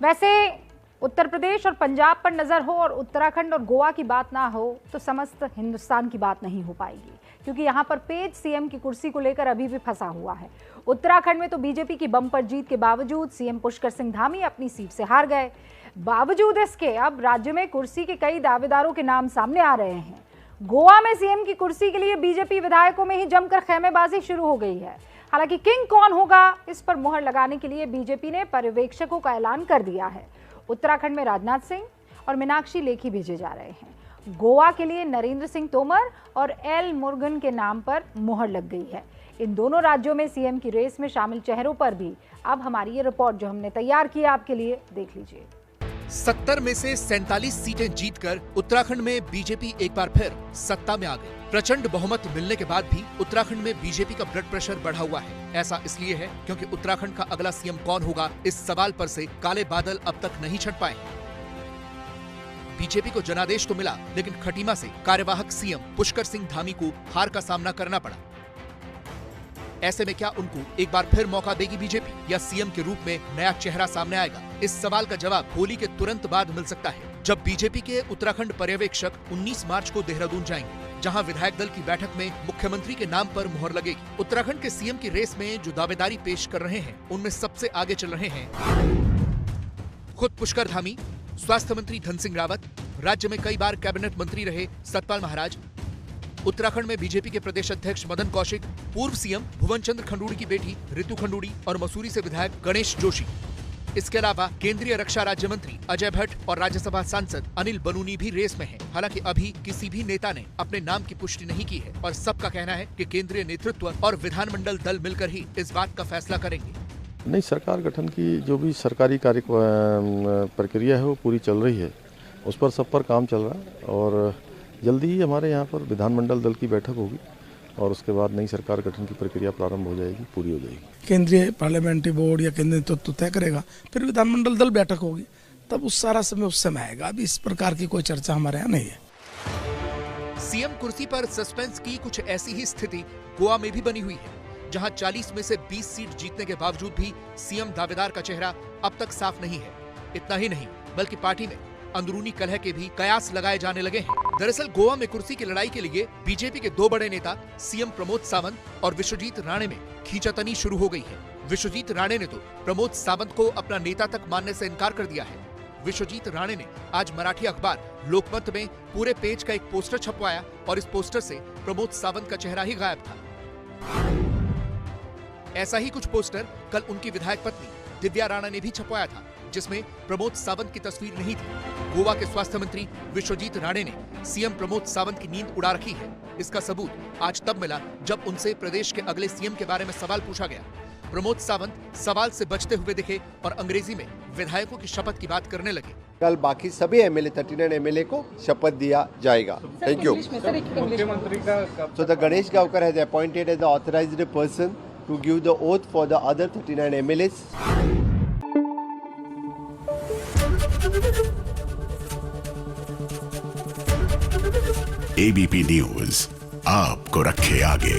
वैसे उत्तर प्रदेश और पंजाब पर नजर हो और उत्तराखंड और गोवा की बात ना हो तो समस्त हिंदुस्तान की बात नहीं हो पाएगी, क्योंकि यहाँ पर पेज सीएम की कुर्सी को लेकर अभी भी फंसा हुआ है। उत्तराखंड में तो बीजेपी की बम्पर जीत के बावजूद सीएम पुष्कर सिंह धामी अपनी सीट से हार गए। बावजूद इसके अब राज्य में कुर्सी के कई दावेदारों के नाम सामने आ रहे हैं। गोवा में सीएम की कुर्सी के लिए बीजेपी विधायकों में ही जमकर खेमेबाजी शुरू हो गई है। हालांकि किंग कौन होगा, इस पर मुहर लगाने के लिए बीजेपी ने पर्यवेक्षकों का ऐलान कर दिया है। उत्तराखंड में राजनाथ सिंह और मीनाक्षी लेखी भेजे जा रहे हैं। गोवा के लिए नरेंद्र सिंह तोमर और एल मुरुगन के नाम पर मुहर लग गई है। इन दोनों राज्यों में सीएम की रेस में शामिल चेहरों पर भी अब हमारी ये रिपोर्ट जो हमने तैयार की है आपके लिए, देख लीजिए। 70 में से 47 सीटें जीतकर उत्तराखंड में बीजेपी एक बार फिर सत्ता में आ गई। प्रचंड बहुमत मिलने के बाद भी उत्तराखंड में बीजेपी का ब्लड प्रेशर बढ़ा हुआ है। ऐसा इसलिए है क्योंकि उत्तराखंड का अगला सीएम कौन होगा, इस सवाल पर से काले बादल अब तक नहीं छट पाए। बीजेपी को जनादेश तो मिला, लेकिन खटीमा से कार्यवाहक सीएम पुष्कर सिंह धामी को हार का सामना करना पड़ा। ऐसे में क्या उनको एक बार फिर मौका देगी बीजेपी, या सीएम के रूप में नया चेहरा सामने आएगा? इस सवाल का जवाब होली के तुरंत बाद मिल सकता है, जब बीजेपी के उत्तराखंड पर्यवेक्षक 19 मार्च को देहरादून जाएंगे, जहां विधायक दल की बैठक में मुख्यमंत्री के नाम पर मुहर लगेगी। उत्तराखंड के सीएम की रेस में जो दावेदारी पेश कर रहे हैं, उनमें सबसे आगे चल रहे हैं खुद पुष्कर धामी, स्वास्थ्य मंत्री धन सिंह रावत, राज्य में कई बार कैबिनेट मंत्री रहे सतपाल महाराज, उत्तराखंड में बीजेपी के प्रदेश अध्यक्ष मदन कौशिक, पूर्व सीएम भुवन चंद्र खंडूड़ी की बेटी रितु खंडूड़ी और मसूरी से विधायक गणेश जोशी। इसके अलावा केंद्रीय रक्षा राज्य मंत्री अजय भट्ट और राज्यसभा सांसद अनिल बलूनी भी रेस में हैं। हालांकि अभी किसी भी नेता ने अपने नाम की पुष्टि नहीं की है और सबका कहना है कि केंद्रीय नेतृत्व और विधानमंडल दल मिलकर ही इस बात का फैसला करेंगे। नहीं, सरकार गठन की जो भी सरकारी कार्य प्रक्रिया है वो पूरी चल रही है, उस पर सब पर काम चल रहा है और जल्दी ही हमारे यहाँ पर विधानमंडल दल की बैठक होगी और उसके बाद नई सरकार गठन की प्रक्रिया प्रारंभ हो जाएगी, पूरी हो जाएगी। केंद्रीय पार्लियामेंट्री बोर्ड या केंद्रीय नेतृत्व तय करेगा, फिर विधानमंडल दल बैठक होगी, तब उस सारा समय उस समय आएगा। अभी इस प्रकार की कोई चर्चा हमारे यहाँ नहीं है। सीएम कुर्सी पर सस्पेंस की कुछ ऐसी ही स्थिति गोवा में भी बनी हुई है, जहां 40 में से 20 सीट जीतने के बावजूद भी सीएम दावेदार का चेहरा अब तक साफ नहीं है। इतना ही नहीं, बल्कि पार्टी में अंदरूनी कलह के भी कयास लगाए जाने लगे हैं। दरअसल गोवा में कुर्सी की लड़ाई के लिए बीजेपी के दो बड़े नेता सीएम प्रमोद सावंत और विश्वजीत राणे में खींचातानी शुरू हो गई है। विश्वजीत राणे ने तो प्रमोद सावंत को अपना नेता तक मानने से इनकार कर दिया है। विश्वजीत राणे ने आज मराठी अखबार लोकमत में पूरे पेज का एक पोस्टर छपवाया और इस पोस्टर से प्रमोद सावंत का चेहरा ही गायब था। ऐसा ही कुछ पोस्टर कल उनकी विधायक पत्नी दिव्या राणा ने भी छपवाया था, जिसमें प्रमोद सावंत की तस्वीर नहीं थी। गोवा के स्वास्थ्य मंत्री विश्वजीत राणे ने सीएम प्रमोद सावंत की नींद उड़ा रखी है। इसका सबूत आज तब मिला जब उनसे प्रदेश के अगले सीएम के बारे में सवाल पूछा गया। प्रमोद सावंत सवाल से बचते हुए दिखे और अंग्रेजी में विधायकों की शपथ की बात करने लगे। कल बाकी सभी एमएलए 39 एमएलए को शपथ दिया जाएगा। Thank you. So the Ganesh Gavkar has appointed as the authorized person to give the oath for the other 39 MLAs. ABP news आपको रखे आगे।